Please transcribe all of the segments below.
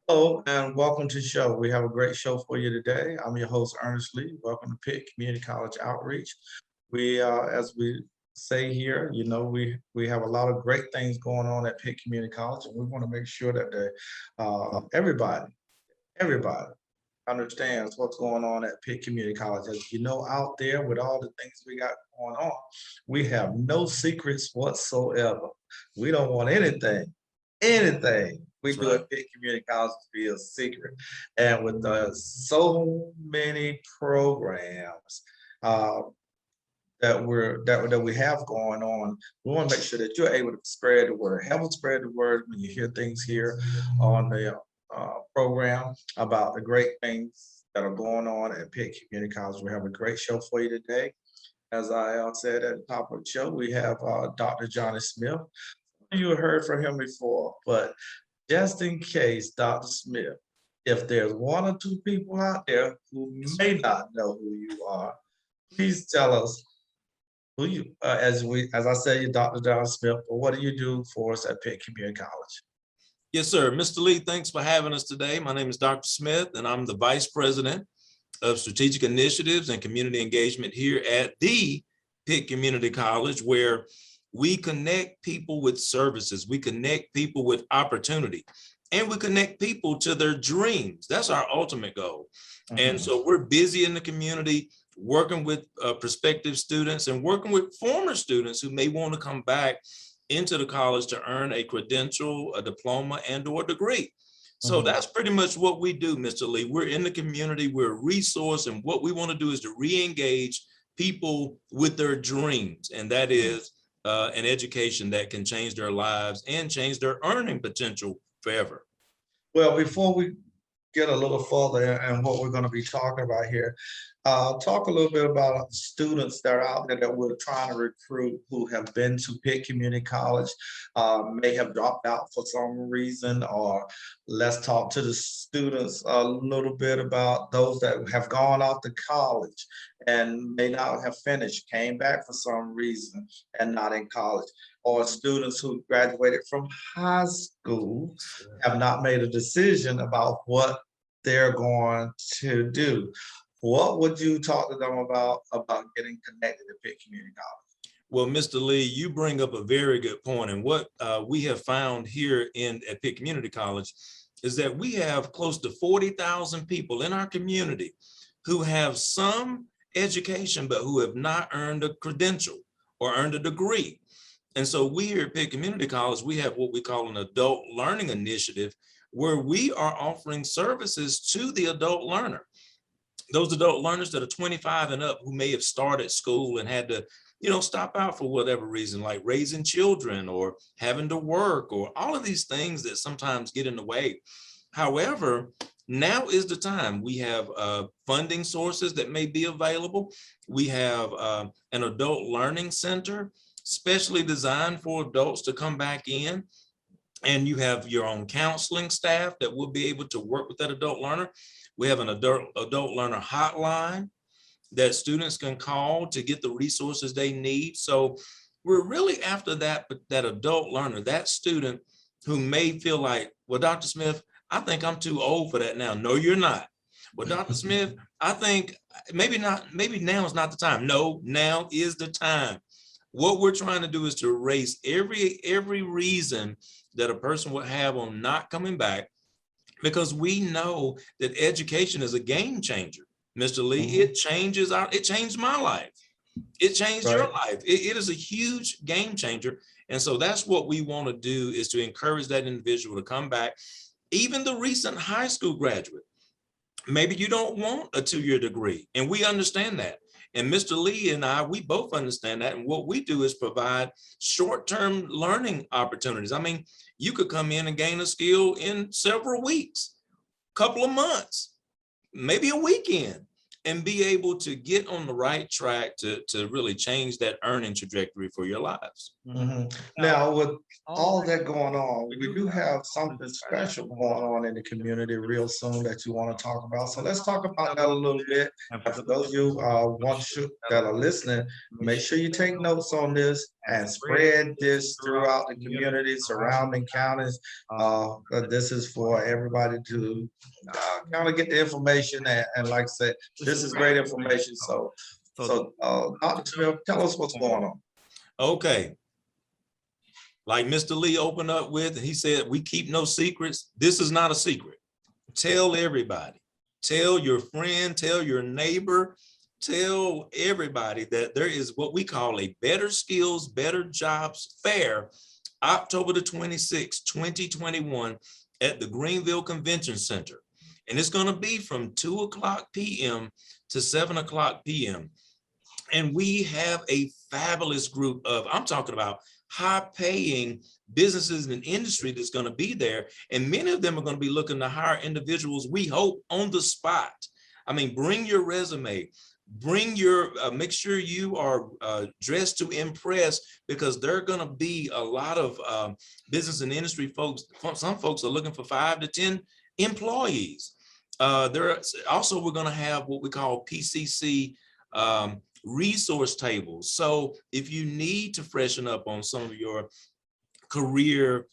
Hello and welcome to the show. We have a great show for you today. I'm your host, Ernest Lee. Welcome to Pitt Community College Outreach. As we say here, we have a lot of great things going on at Pitt Community College, and we want to make sure that everybody understands what's going on at Pitt Community College. As you know, out there with all the things we got going on, we have no secrets whatsoever. We don't want anything we That's do right. at Pitt Community College to be a secret. And with so many programs uh, that we have going on, we want to make sure that you're able to spread the word. Help us spread the word when you hear things here on the program about the great things that are going on at Pitt Community College. We have a great show for you today. As I said at the top of the show, we have Dr. Johnny Smith. You heard from him before, but just in case, Dr. Smith, if there's one or two people out there who may not know who you are, please tell us who you, as I said, you're Dr. John Smith, but what do you do for us at Pitt Community College? Yes, sir. Mr. Lee, thanks for having us today. My name is Dr. Smith, and I'm the Vice President of Strategic Initiatives and Community Engagement here at the Pitt Community College, where we connect people with services, we connect people with opportunity, and we connect people to their dreams. That's our ultimate goal. And so we're busy in the community, working with prospective students and working with former students who may want to come back into the college to earn a credential, a diploma, and or a degree. So that's pretty much what we do, Mr. Lee. We're in the community, we're a resource, and what we want to do is to re-engage people with their dreams, and that is an education that can change their lives and change their earning potential forever. Well, before we get a little further and what we're going to be talking about here, talk a little bit about students that are out there that we're trying to recruit who have been to Pitt Community College, may have dropped out for some reason, or let's talk to the students a little bit about those that have gone off to college and may not have finished, came back for some reason and not in college, or students who graduated from high school have not made a decision about what they're going to do. What would you talk to them about getting connected to Pitt Community College? Well, Mr. Lee, you bring up a very good point. And what we have found here at Pitt Community College is that we have close to 40,000 people in our community who have some education, but who have not earned a credential or earned a degree. And so we here at Pitt Community College, we have what we call an adult learning initiative, where we are offering services to the adult learner. Those adult learners that are 25 and up who may have started school and had to, stop out for whatever reason, like raising children or having to work or all of these things that sometimes get in the way. However, now is the time. We have funding sources that may be available. We have an adult learning center specially designed for adults to come back in. And you have your own counseling staff that will be able to work with that adult learner. We have an adult learner hotline that students can call to get the resources they need. So we're really after that adult learner, that student who may feel like, well, Dr. Smith, I think I'm too old for that now. No, you're not. Well, Dr. Smith, I think maybe now is not the time. No, now is the time. What we're trying to do is to erase every reason that a person would have on not coming back, because we know that education is a game changer. Mr. Lee, it changed my life. It changed your life. It is a huge game changer. And so that's what we want to do, is to encourage that individual to come back. Even the recent high school graduate, maybe you don't want a 2-year degree, and we understand that. And Mr. Lee and I, we both understand that. And what we do is provide short-term learning opportunities. I mean, you could come in and gain a skill in several weeks, couple of months, maybe a weekend, and be able to get on the right track to really change that earning trajectory for your lives. Now, with all that going on, we do have something special going on in the community real soon that you want to talk about. So let's talk about that a little bit. And for those of you that are listening, make sure you take notes on this and spread this throughout the community, surrounding counties. This is for everybody to kind of get the information, and like I said, this is great information. So Dr. Smith, tell us what's going on. Okay. Like Mr. Lee opened up with, and he said, we keep no secrets. This is not a secret. Tell everybody, tell your friend, tell your neighbor, tell everybody that there is what we call a Better Skills, Better Jobs Fair, October the 26th, 2021 at the Greenville Convention Center. And it's going to be from 2:00 p.m. to 7:00 p.m. And we have a fabulous group of, I'm talking about high-paying businesses and industry that's going to be there. And many of them are going to be looking to hire individuals, we hope, on the spot. I mean, bring your resume, bring your, make sure you are dressed to impress, because there are going to be a lot of business and industry folks. Some folks are looking for 5 to 10 employees. We're going to have what we call PCC resource tables. So if you need to freshen up on some of your career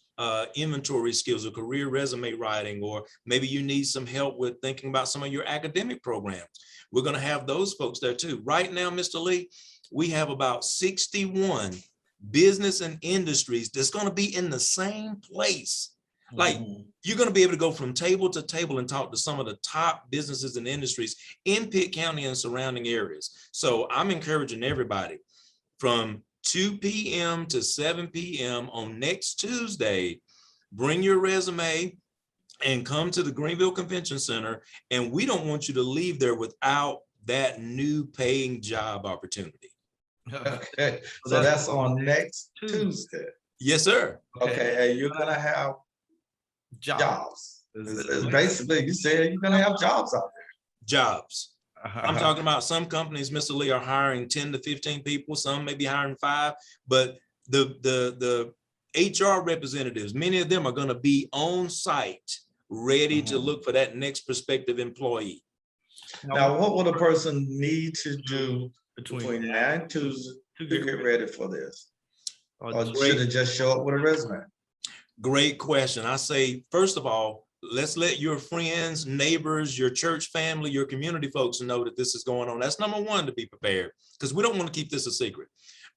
inventory skills or career resume writing, or maybe you need some help with thinking about some of your academic programs, we're going to have those folks there too. Right now, Mr. Lee, we have about 61 business and industries that's going to be in the same place. Like, you're going to be able to go from table to table and talk to some of the top businesses and industries in Pitt County and surrounding areas. So I'm encouraging everybody from 2 p.m. to 7 p.m. on next Tuesday, bring your resume and come to the Greenville Convention Center. And we don't want you to leave there without that new paying job opportunity. Okay, so that's on next Tuesday. Yes, sir. Okay, and you're gonna have jobs. It's basically, you said you're gonna have jobs out there. Jobs. I'm talking about some companies, Mr. Lee, are hiring 10 to 15 people. Some may be hiring 5, but the HR representatives, many of them are going to be on site, ready to look for that next prospective employee. Now, what would a person need to do between now and Tuesday to get ready for this? Or should it just show up with a resume? Great question. I say, first of all, let's let your friends, neighbors, your church family, your community folks know that this is going on. That's number one, to be prepared, because we don't want to keep this a secret.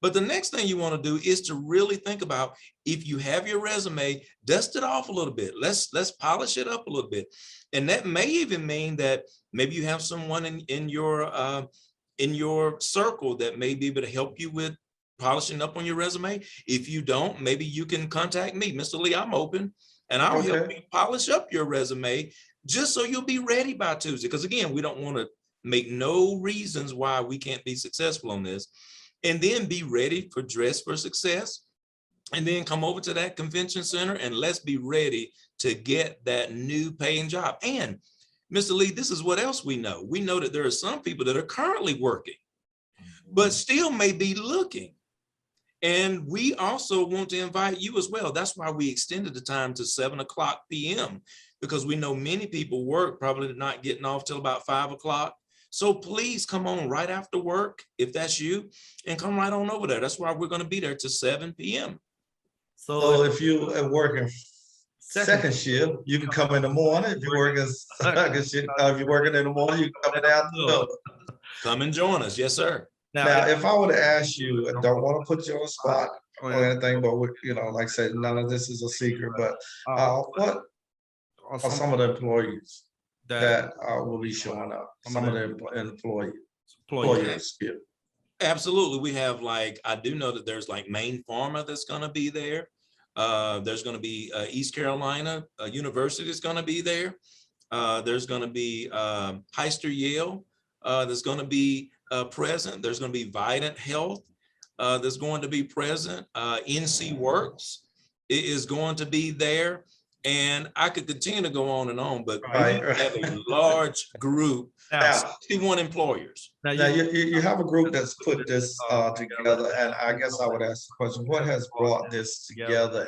But the next thing you want to do is to really think about, if you have your resume, dust it off a little bit. Let's polish it up a little bit. And that may even mean that maybe you have someone in your circle that may be able to help you with polishing up on your resume. If you don't, maybe you can contact me. Mr. Lee, I'm open, and I'll help you polish up your resume just so you'll be ready by Tuesday. Because again, we don't want to make no reasons why we can't be successful on this. And then be ready for dress for success. And then come over to that convention center and let's be ready to get that new paying job. And Mr. Lee, this is what else we know. We know that there are some people that are currently working, but still may be looking. And we also want to invite you as well. That's why we extended the time to 7:00 p.m. because we know many people work, probably not getting off till about 5 o'clock. So please come on right after work, if that's you, and come right on over there. That's why we're going to be there till 7 p.m. So if you are working second shift, you can come in the morning. If you're working second shift, if you're working in the morning, you can come in the afternoon. Come and join us. Yes, sir. Now, if I were to ask you, I don't want to put you on the spot or anything, but like I said, none of this is a secret, but what are some of the employees that will be showing up? Some of the employees. Absolutely. We have, like, I do know that there's like Maine Pharma that's going to be there. There's going to be East Carolina University is going to be there. There's going to be Heister Yale that's going to be present. There's going to be Vidant Health that's going to be present. NC Works is going to be there. And I could continue to go on and on, but we have a large group, 61 employers. Now you have a group that's put this together, and I guess I would ask the question: what has brought this together,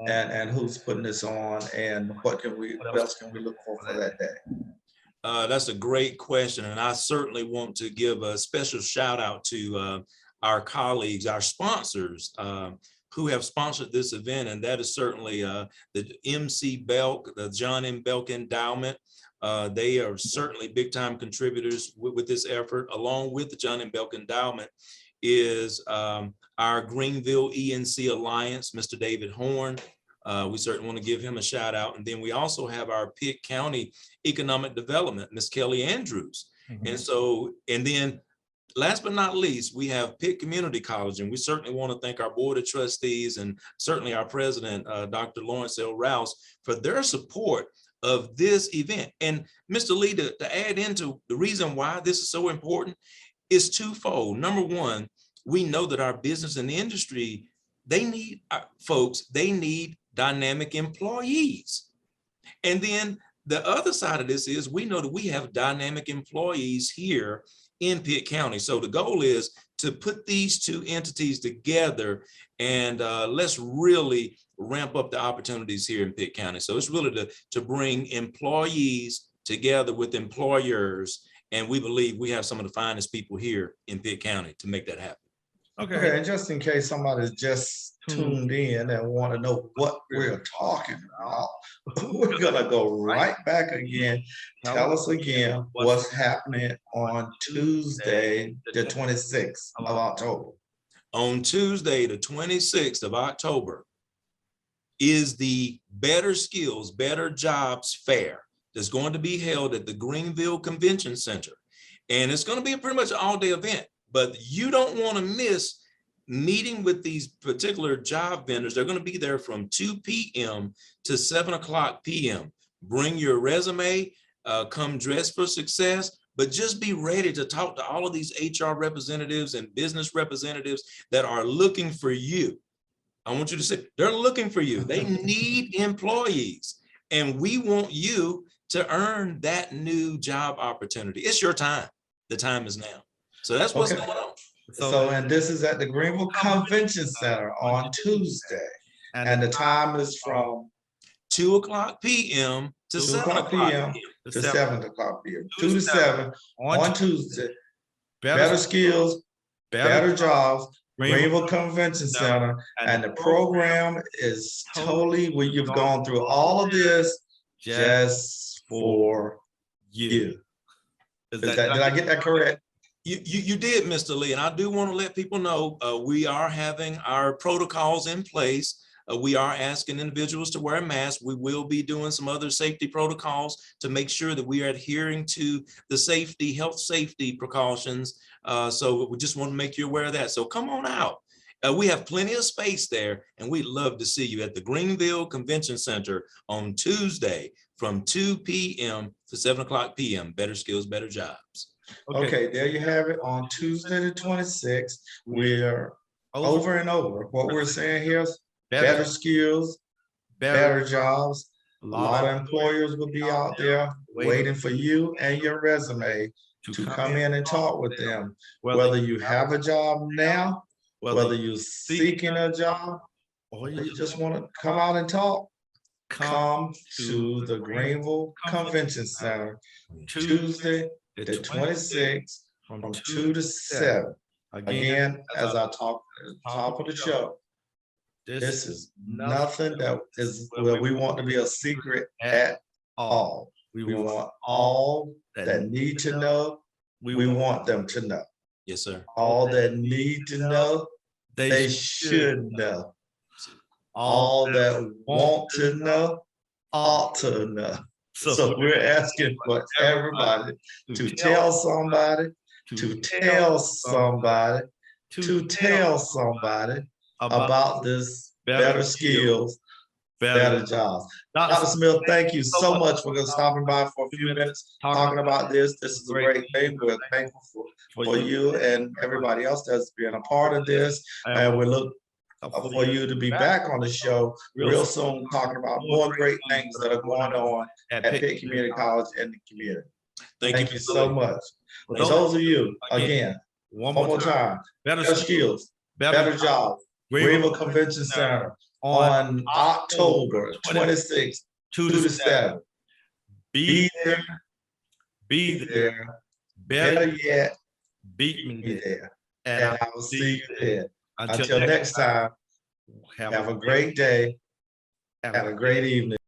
and who's putting this on, and what else can we look for that day? That's a great question, and I certainly want to give a special shout out to our colleagues, our sponsors, who have sponsored this event, and that is certainly the MC Belk, the John M. Belk Endowment. They are certainly big time contributors with this effort, along with the John M. Belk Endowment is our Greenville ENC Alliance, Mr. David Horn. We certainly want to give him a shout out. And then we also have our Pitt County Economic Development, Ms. Kelly Andrews. And so, and then last but not least, we have Pitt Community College, and we certainly want to thank our Board of Trustees and certainly our president, Dr. Lawrence L. Rouse, for their support of this event. And Mr. Lee, to add into the reason why this is so important is twofold. Number one, we know that our business and industry, they need folks, they need dynamic employees. And then the other side of this is we know that we have dynamic employees here in Pitt County. So the goal is to put these two entities together and let's really ramp up the opportunities here in Pitt County. So it's really to bring employees together with employers. And we believe we have some of the finest people here in Pitt County to make that happen. Okay, and just in case somebody's just tuned in and want to know what we're talking about, we're gonna go right back again. Tell us again what's happening on Tuesday, the 26th of October. On Tuesday, the 26th of October is the Better Skills, Better Jobs Fair that's going to be held at the Greenville Convention Center. And it's going to be a pretty much an all-day event, but you don't want to miss meeting with these particular job vendors. They're going to be there from 2 p.m. to 7 o'clock p.m. Bring your resume, come dressed for success, but just be ready to talk to all of these HR representatives and business representatives that are looking for you. I want you to say, they're looking for you. They need employees, and we want you to earn that new job opportunity. It's your time. The time is now. So that's what's going on. So, and this is at the Greenville Convention Center on Tuesday. And the time is from 2 o'clock p.m. to 7 o'clock p.m. to 7 o'clock p.m. 2 to 7 on Tuesday. Better Skills, Better Jobs, Greenville Convention Center. And the program is totally where you've gone through all of this just for you. Did I get that correct? You did, Mr. Lee, and I do want to let people know we are having our protocols in place. We are asking individuals to wear a mask. We will be doing some other safety protocols to make sure that we are adhering to the health safety precautions. So we just want to make you aware of that. So come on out. We have plenty of space there, and we'd love to see you at the Greenville Convention Center on Tuesday from 2 p.m. to 7 o'clock p.m. Better Skills, Better Jobs. Okay, there you have it. On Tuesday the 26th, we're over and over. What we're saying here is better skills, better jobs. A lot of employers will be out there waiting for you and your resume to come in and talk with them. Whether you have a job now, whether you're seeking a job, or you just want to come out and talk, come to the Greenville Convention Center Tuesday the 26th from 2 to 7. Again, as I talked at the top of the show, this is nothing that is where we want to be a secret at all. We want all that need to know, we want them to know. Yes, sir. All that need to know, they should know. All that want to know, ought to know. So we're asking for everybody to tell somebody, to tell somebody, to tell somebody about this Better Skills, Better Jobs. Dr. Smith, thank you so much for stopping by for a few minutes talking about this. This is a great thing. We're thankful for you and everybody else that's been a part of this. And we look for you to be back on the show real soon, talking about more great things that are going on at Pitt Community College and the community. Thank you so much. For those of you, again, one more time, Better Skills, Better Jobs, Greenville Convention Center on October 26th, 2 to 7. Be there, better yet, beat me there. And I will see you then. Until next time, have have a great day. Have a great evening.